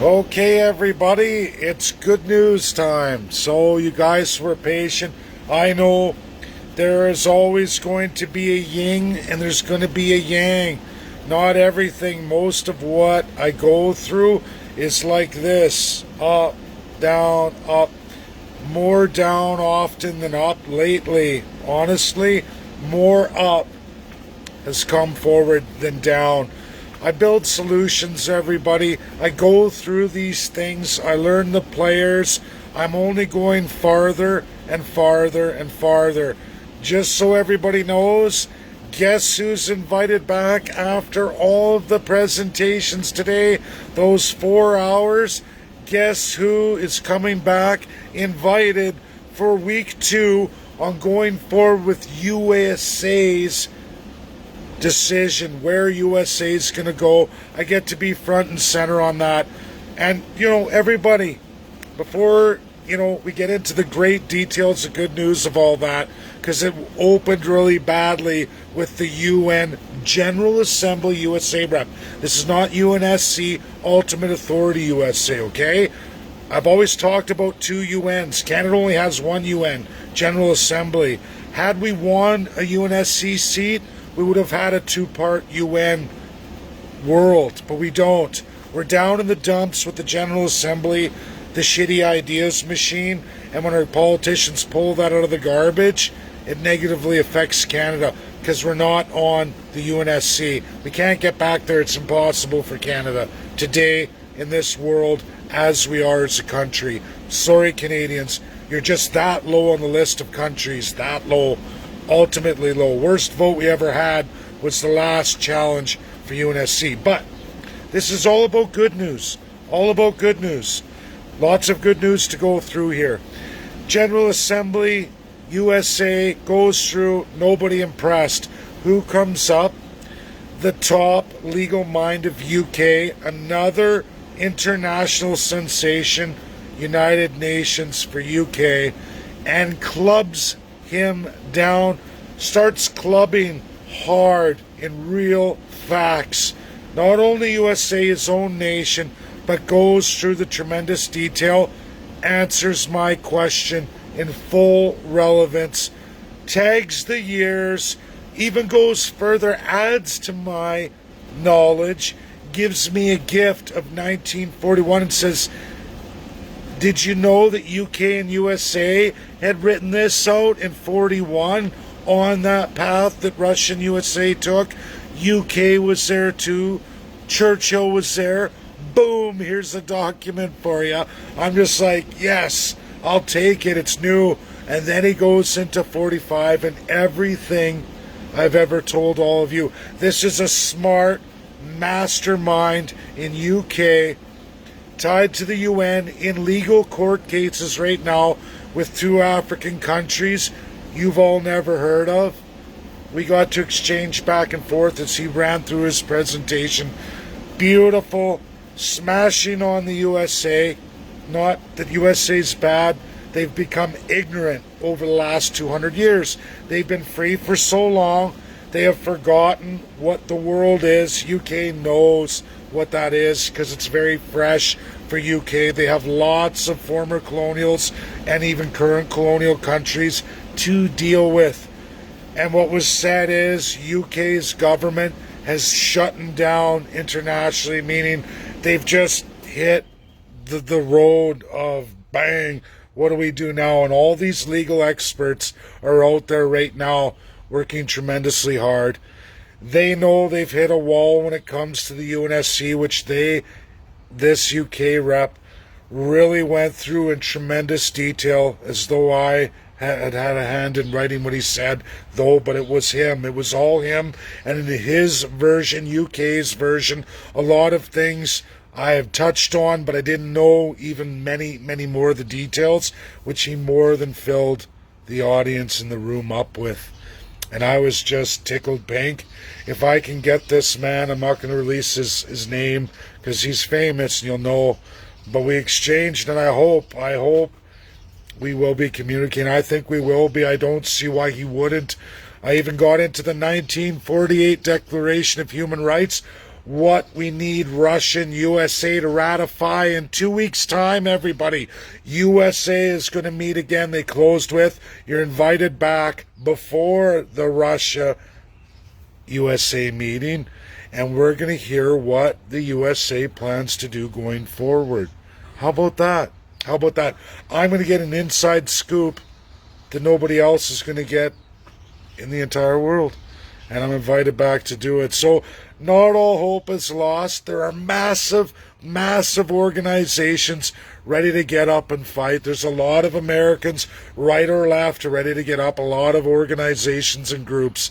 Okay, everybody, it's good news time. So, you guys were patient. I know there is always going to be a yin and there's going to be a yang. Not everything, most of what I go through is like this: up, down, up. More down often than up lately. Honestly, more up has come forward than down. I build solutions, everybody. I go through these things. I learn the players. I'm only going farther and farther and farther. Just so everybody knows, guess who's invited back after all of the presentations today? Those 4 hours. Guess who is coming back invited for week 2 on going forward with USA's decision, where USA is going to go. I get to be front and center on that. And, everybody, before, we get into the great details, the good news of all that, because it opened really badly with the UN General Assembly USA rep. This is not UNSC, Ultimate Authority USA, okay? I've always talked about 2 UNs. Canada only has 1 UN, General Assembly. Had we won a UNSC seat, we would have had a 2-part UN world, but we don't. We're down in the dumps with the General Assembly, the shitty ideas machine, and when our politicians pull that out of the garbage, it negatively affects Canada because we're not on the UNSC. We can't get back there. It's impossible for Canada today in this world as we are as a country. Sorry, Canadians. You're just that low on the list of countries, that low. Ultimately low. Worst vote we ever had was the last challenge for UNSC. But this is all about good news. All about good news. Lots of good news to go through here. General Assembly, USA goes through. Nobody impressed. Who comes up? The top legal mind of UK. Another international sensation. United Nations for UK. And clubs him down, starts clubbing hard in real facts. Not only USA, his own nation, but goes through the tremendous detail, answers my question in full relevance, tags the years, even goes further, adds to my knowledge, gives me a gift of 1941 and says, did you know that UK and USA had written this out in 41 on that path that Russia and USA took? UK was there too. Churchill was there. Boom, here's a document for you. I'm just like, yes, I'll take it. It's new. And then he goes into 45 and everything I've ever told all of you. This is a smart mastermind in UK, tied to the UN in legal court cases right now with 2 African countries you've all never heard of. We got to exchange back and forth as he ran through his presentation. Beautiful, smashing on the USA. Not that USA's bad. They've become ignorant over the last 200 years. They've been free for so long, they have forgotten what the world is. UK knows what that is because it's very fresh for UK. They have lots of former colonials and even current colonial countries to deal with. And what was said is UK's government has shut down internationally, meaning they've just hit the road of bang, what do we do now? And all these legal experts are out there right now working tremendously hard. They know they've hit a wall when it comes to the UNSC, which this UK rep really went through in tremendous detail, as though I had a hand in writing what he said, though, but it was him. It was all him. And in his version, UK's version, a lot of things I have touched on, but I didn't know even many, many more of the details, which he more than filled the audience in the room up with. And I was just tickled pink. If I can get this man, I'm not going to release his name because he's famous and you'll know. But we exchanged, and I hope we will be communicating. I think we will be. I don't see why he wouldn't. I even got into the 1948 Declaration of Human Rights. what we need Russia and USA to ratify in 2 weeks' time, everybody. USA is going to meet again. They closed with, you're invited back before the Russia-USA meeting, and we're going to hear what the USA plans to do going forward. How about that? How about that? I'm going to get an inside scoop that nobody else is going to get in the entire world. And I'm invited back to do it. So not all hope is lost. There are massive, massive organizations ready to get up and fight. There's a lot of Americans, right or left, ready to get up. A lot of organizations and groups.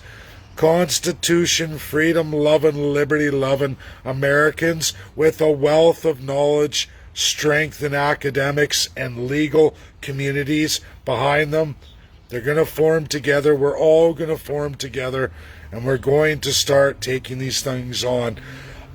Constitution, freedom loving, liberty loving Americans with a wealth of knowledge, strength in academics and legal communities behind them. They're going to form together. We're all going to form together, and we're going to start taking these things on.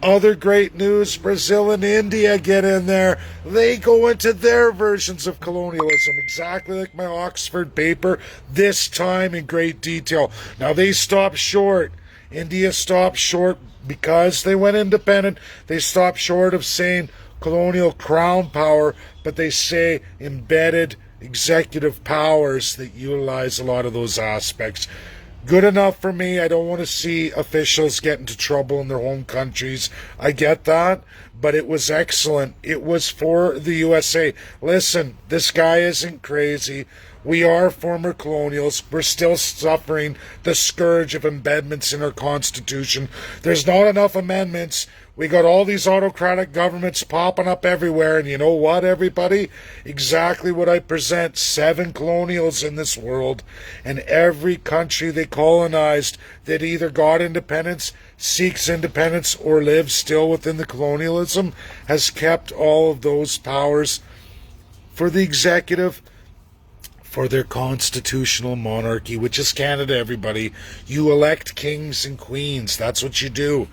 Other great news, Brazil and India get in there. They go into their versions of colonialism, exactly like my Oxford paper, this time in great detail. Now, they stopped short. India stopped short because they went independent. They stopped short of saying colonial crown power, but they say embedded executive powers that utilize a lot of those aspects. Good enough for me. I don't want to see officials get into trouble in their home countries. I get that, but it was excellent. It was for the USA. Listen, this guy isn't crazy. We are former colonials. We're still suffering the scourge of amendments in our Constitution. There's not enough amendments. We got all these autocratic governments popping up everywhere, and you know what, everybody? Exactly what I present. 7 colonials in this world, and every country they colonized that either got independence, seeks independence, or lives still within the colonialism has kept all of those powers for the executive, for their constitutional monarchy, which is Canada, everybody. You elect kings and queens. That's what you do.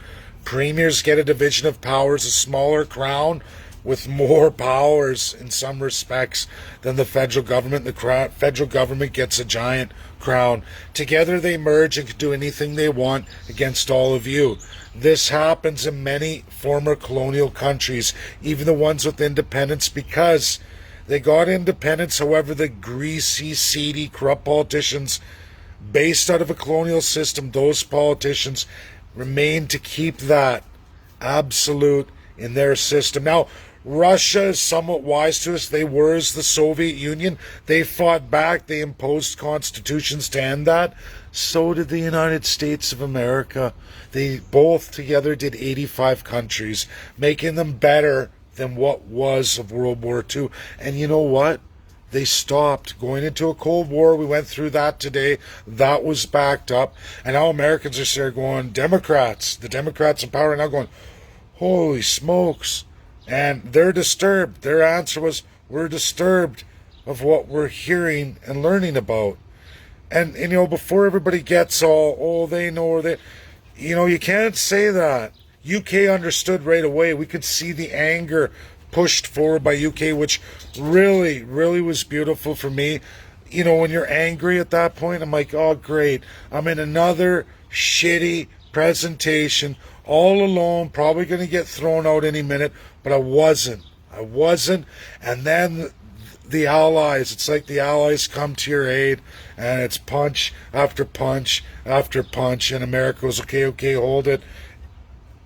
Premiers get a division of powers, a smaller crown with more powers in some respects than the federal government. The federal government gets a giant crown. Together they merge and can do anything they want against all of you. This happens in many former colonial countries, even the ones with independence, because they got independence. However, the greasy, seedy, corrupt politicians based out of a colonial system, those politicians remain to keep that absolute in their system. Now, Russia is somewhat wise to us. They were as the Soviet Union. They fought back. They imposed constitutions to end that. So did the United States of America. They both together did 85 countries, making them better than what was of World War II. And you know what? They stopped going into a Cold War. We went through that today. That was backed up. And now Americans are there going, Democrats, the Democrats in power are now going, holy smokes. And they're disturbed. Their answer was, we're disturbed of what we're hearing and learning about. And you know, before everybody gets all, oh, they know, or they, you know, you can't say that. UK understood right away. We could see the anger pushed forward by UK, which really, really was beautiful for me. You know, when you're angry at that point, I'm like, oh, great. I'm in another shitty presentation, all alone, probably going to get thrown out any minute, but I wasn't. And then the Allies, it's like the Allies come to your aid, and it's punch after punch after punch, and America goes, okay, hold it.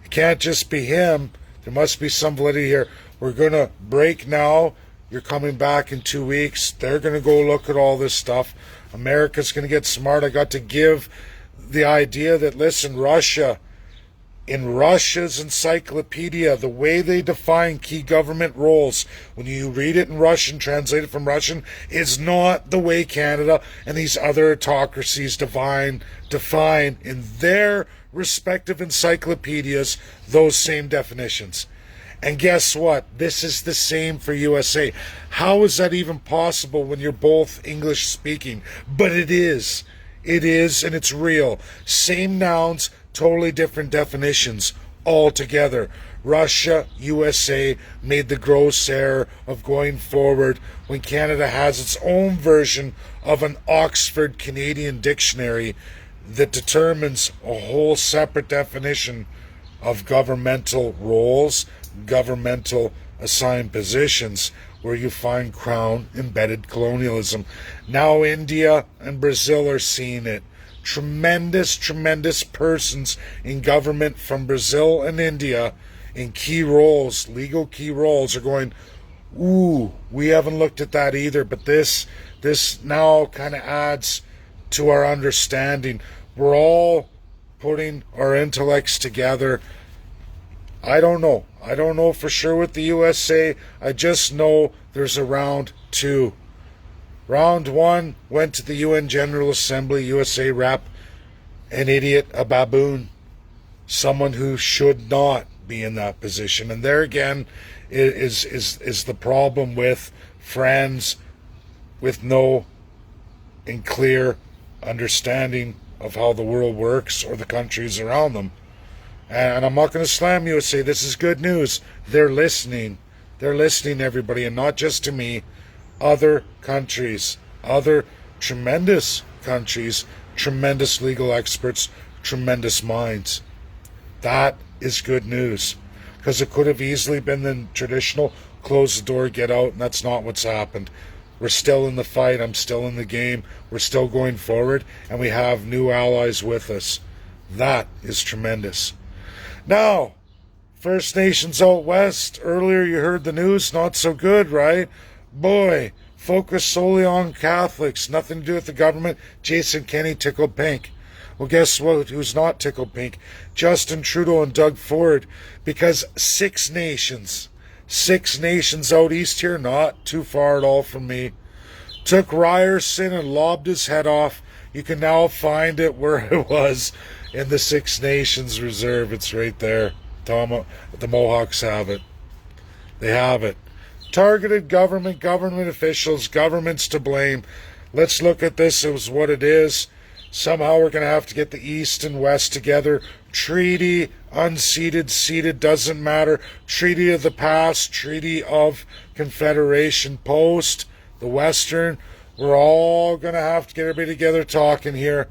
It can't just be him. There must be some validity here. We're going to break now. You're coming back in 2 weeks. They're going to go look at all this stuff. America's going to get smart. I got to give the idea that, listen, Russia, in Russia's encyclopedia, the way they define key government roles, when you read it in Russian, translate it from Russian, is not the way Canada and these other autocracies define in their respective encyclopedias those same definitions. And guess what? This is the same for USA. How is that even possible when you're both English speaking? But it is. It is, and it's real. Same nouns, totally different definitions altogether. Russia, USA made the gross error of going forward when Canada has its own version of an Oxford Canadian dictionary that determines a whole separate definition of governmental roles, governmental assigned positions, where you find crown embedded colonialism. Now India and Brazil are seeing it. Tremendous persons in government from Brazil and India in key roles, legal key roles, are going, ooh, we haven't looked at that either, but this now kind of adds to our understanding. We're all putting our intellects together. I don't know. I don't know for sure with the USA. I just know there's a round two. Round one went to the UN General Assembly, USA rep, an idiot, a baboon, someone who should not be in that position. And there again is the problem with friends with no and clear understanding of how the world works or the countries around them. And I'm not going to slam USA. This is good news. They're listening. They're listening, everybody, and not just to me. Other countries, other tremendous countries, tremendous legal experts, tremendous minds. That is good news, because it could have easily been the traditional close the door, get out, and that's not what's happened. We're still in the fight. I'm still in the game. We're still going forward, and we have new allies with us. That is tremendous. Now, First Nations out west, earlier you heard the news, not so good, right? Boy, focus solely on Catholics, nothing to do with the government. Jason Kenney tickled pink. Well, guess what? Who's not tickled pink? Justin Trudeau and Doug Ford, because Six Nations out east here, not too far at all from me, took Ryerson and lobbed his head off. You can now find it where it was, in the Six Nations Reserve. It's right there. The Mohawks have it. They have it. Targeted government officials, governments to blame. Let's look at this as what it is. Somehow we're going to have to get the East and West together. Treaty, unceded, ceded, doesn't matter. Treaty of the past, Treaty of Confederation post, the Western. We're all going to have to get everybody together talking here.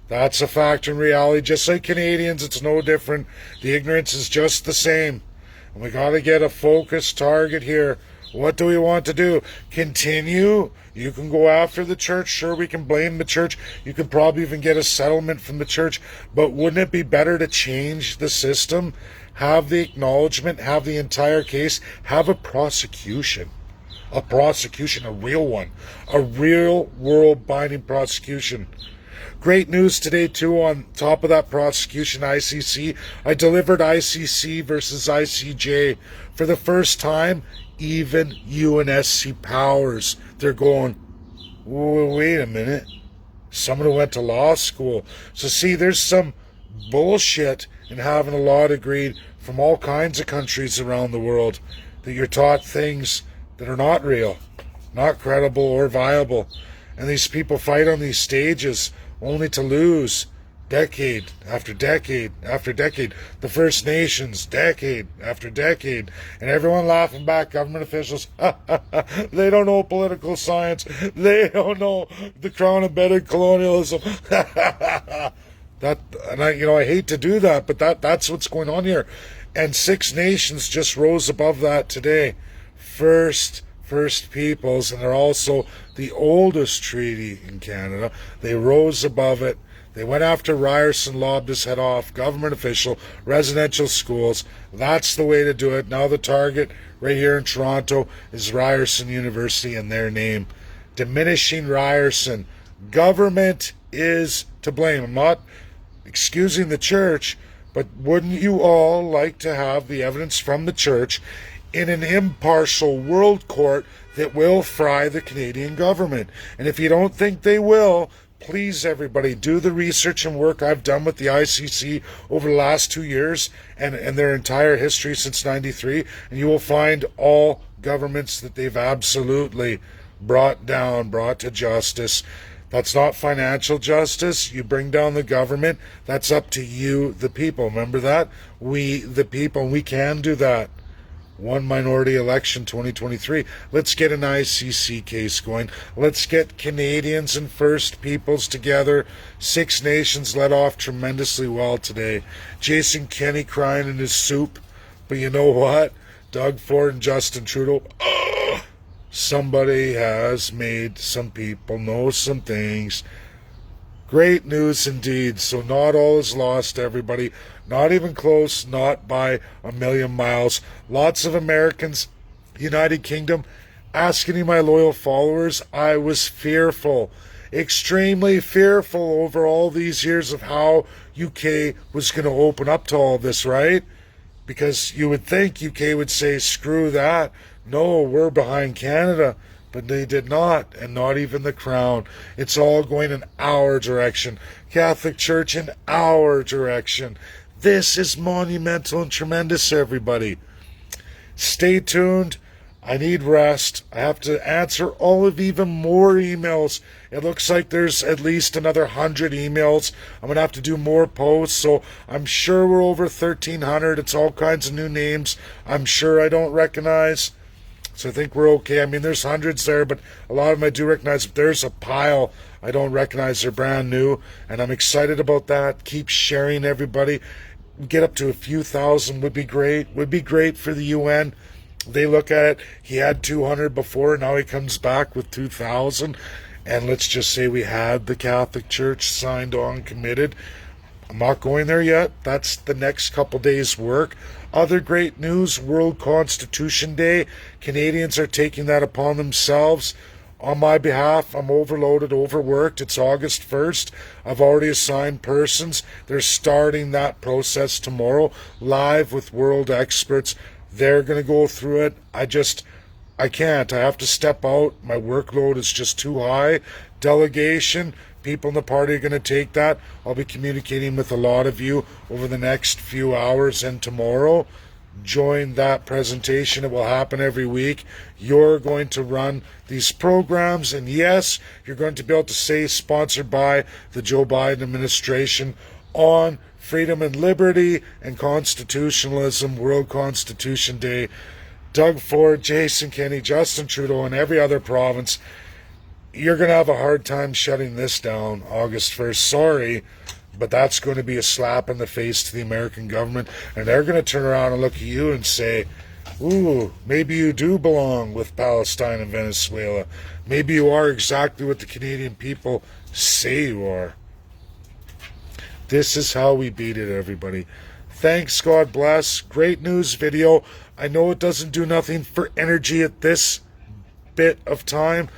That's a fact in reality. Just like Canadians, it's no different. The ignorance is just the same. And we got to get a focused target here. What do we want to do? Continue? You can go after the church. Sure, we can blame the church. You could probably even get a settlement from the church. But wouldn't it be better to change the system? Have the acknowledgement, have the entire case, have a prosecution. A prosecution, a real one. A real world-binding prosecution. Great news today, too, on top of that prosecution, ICC. I delivered ICC versus ICJ. For the first time, even UNSC powers, they're going, wait a minute. Someone who went to law school. So see, there's some bullshit in having a law degree from all kinds of countries around the world, that you're taught things that are not real, not credible or viable. And these people fight on these stages only to lose decade after decade after decade. The First Nations, decade after decade. And everyone laughing back, government officials, they don't know political science. They don't know the crown embedded colonialism. I hate to do that, but that's what's going on here. And Six Nations just rose above that today. First Peoples, and they're also the oldest treaty in Canada. They rose above it. They went after Ryerson, lobbed his head off, government official, residential schools. That's the way to do it. Now the target right here in Toronto is Ryerson University in their name. Diminishing Ryerson. Government is to blame. I'm not excusing the church, but wouldn't you all like to have the evidence from the church in an impartial world court that will fry the Canadian government? And if you don't think they will, please, everybody, do the research and work I've done with the ICC over the last 2 years and their entire history since '93, and you will find all governments that they've absolutely brought down, brought to justice. That's not financial justice. You bring down the government, that's up to you, the people. Remember that? We, the people, we can do that. one minority election 2023. Let's get an ICC case going. Let's get Canadians and First Peoples together. Six Nations let off tremendously well today. Jason Kenney crying in his soup. But you know what? Doug Ford and Justin Trudeau, somebody has made some people know some things. Great news indeed. So not all is lost, everybody. Not even close, not by a million miles. Lots of Americans, United Kingdom, asking you, my loyal followers, I was fearful, extremely fearful over all these years of how UK was going to open up to all this, right? Because you would think UK would say, screw that. No, we're behind Canada. But they did not, and not even the Crown. It's all going in our direction. Catholic Church in our direction. This is monumental and tremendous, everybody. Stay tuned. I need rest. I have to answer all of even more emails. It looks like there's at least another 100 emails. I'm going to have to do more posts, so I'm sure we're over 1,300. It's all kinds of new names I'm sure I don't recognize. So I think we're okay. I mean, there's hundreds there, but a lot of them I do recognize. But there's a pile I don't recognize. They're brand new, and I'm excited about that. Keep sharing, everybody. Get up to a few thousand would be great. Would be great for the UN. They look at it. He had 200 before. Now he comes back with 2,000. And let's just say we had the Catholic Church signed on, committed. I'm not going there yet. That's the next couple days' work. Other great news, World Constitution Day. Canadians are taking that upon themselves. On my behalf, I'm overloaded, overworked. It's August 1st. I've already assigned persons. They're starting that process tomorrow, live with world experts. They're going to go through it. I can't. I have to step out. My workload is just too high. Delegation. People in the party are going to take that. I'll be communicating with a lot of you over the next few hours and tomorrow. Join that presentation. It will happen every week. You're going to run these programs, and yes, you're going to be able to say sponsored by the Joe Biden administration on freedom and liberty and constitutionalism, World Constitution Day. Doug Ford, Jason Kenney, Justin Trudeau, and every other province. You're going to have a hard time shutting this down August 1st. Sorry, but that's going to be a slap in the face to the American government. And they're going to turn around and look at you and say, ooh, maybe you do belong with Palestine and Venezuela. Maybe you are exactly what the Canadian people say you are. This is how we beat it, everybody. Thanks, God bless. Great news video. I know it doesn't do nothing for energy at this bit of time,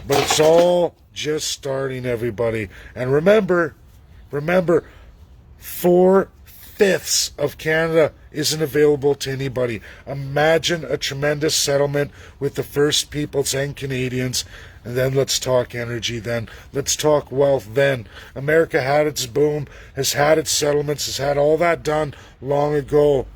but it's all just starting, everybody. And remember, 4/5 of Canada isn't available to anybody. Imagine a tremendous settlement with the First Peoples and Canadians. And then let's talk energy then. Let's talk wealth then. America had its boom, has had its settlements, has had all that done long ago.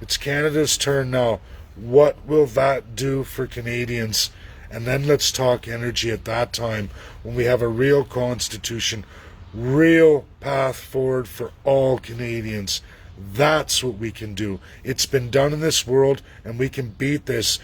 It's Canada's turn now. What will that do for Canadians? And then let's talk energy at that time when we have a real constitution, real path forward for all Canadians. That's what we can do. It's been done in this world, and we can beat this.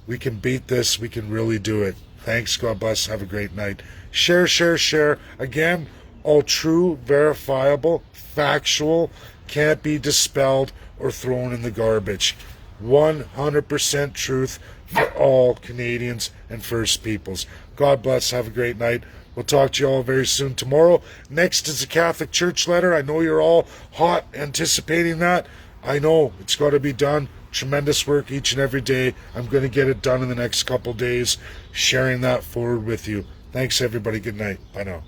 We can beat this. We can really do it. Thanks. God bless. Have a great night. Share, share, share. Again, all true, verifiable, factual, can't be dispelled or thrown in the garbage. 100% truth for all Canadians and First Peoples. God bless. Have a great night. We'll talk to you all very soon tomorrow. Next is the Catholic Church letter. I know you're all hot anticipating that. I know it's got to be done. Tremendous work each and every day. I'm going to get it done in the next couple days, sharing that forward with you. Thanks, everybody. Good night. Bye now.